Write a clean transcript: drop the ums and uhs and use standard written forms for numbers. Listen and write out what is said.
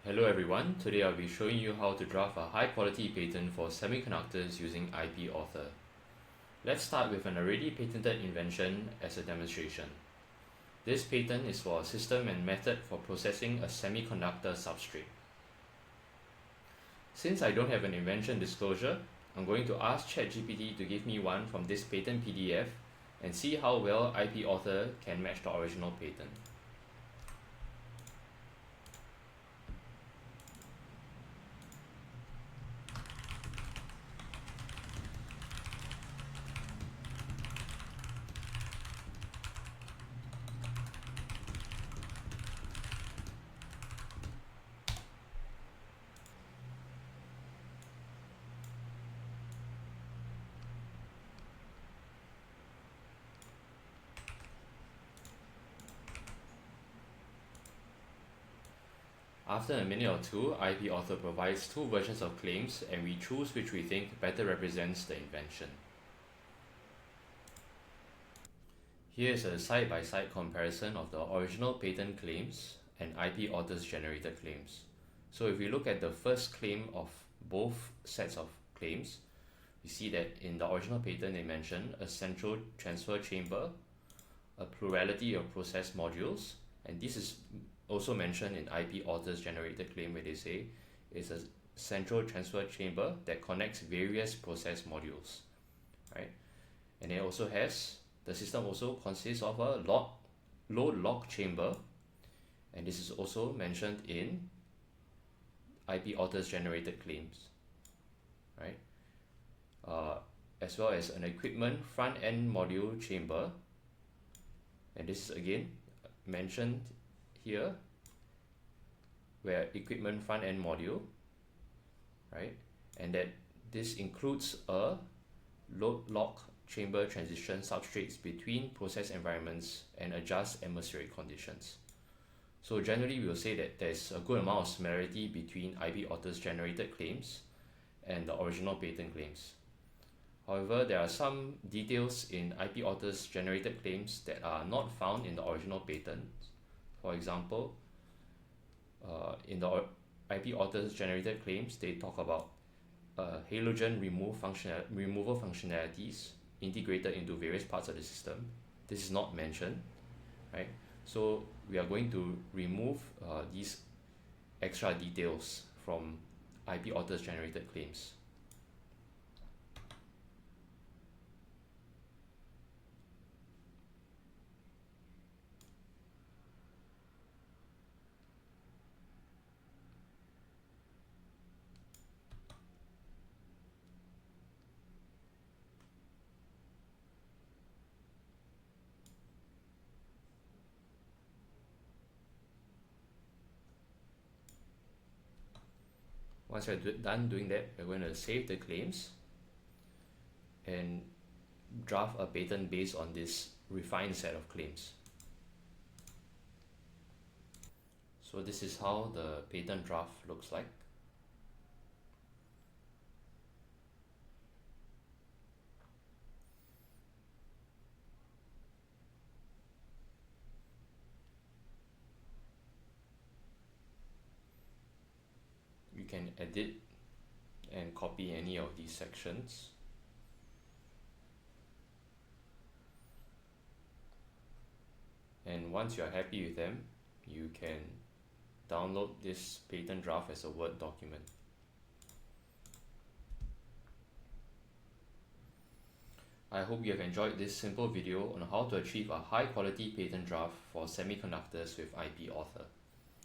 Hello everyone, today I'll be showing you how to draft a high quality patent for semiconductors using IPAuthor. Let's start with an already patented invention as a demonstration. This patent is for a system and method for processing a semiconductor substrate. Since I don't have an invention disclosure, I'm going to ask ChatGPT to give me one from this patent PDF and see how well IPAuthor can match the original patent. After a minute or two, IPAuthor provides two versions of claims and we choose which we think better represents the invention. Here is a side-by-side comparison of the original patent claims and IPAuthor's generated claims. So if we look at the first claim of both sets of claims, we see that in the original patent they mention a central transfer chamber, a plurality of process modules, and this is also mentioned in IPAuthor's generated claim where they say it's a central transfer chamber that connects various process modules, right? And it also has, the system also consists of a load lock chamber, and this is also mentioned in IPAuthor's generated claims, right? As well as an equipment front end module chamber, and this is again mentioned here where equipment front end module, right, and that this includes a load lock chamber transition substrates between process environments and adjust atmospheric conditions. So generally we will say that there's a good amount of similarity between IPAuthor's generated claims and the original patent claims. However, there are some details in IPAuthor's generated claims that are not found in the original patent. For example, in the IPAuthor's generated claims, they talk about halogen removal functionalities integrated into various parts of the system. This is not mentioned, right? So we are going to remove these extra details from IPAuthor's generated claims. Once we're done doing that, we're going to save the claims and draft a patent based on this refined set of claims. So this is how the patent draft looks like. You can edit and copy any of these sections. And once you're happy with them, you can download this patent draft as a Word document. I hope you have enjoyed this simple video on how to achieve a high quality patent draft for semiconductors with IPAuthor.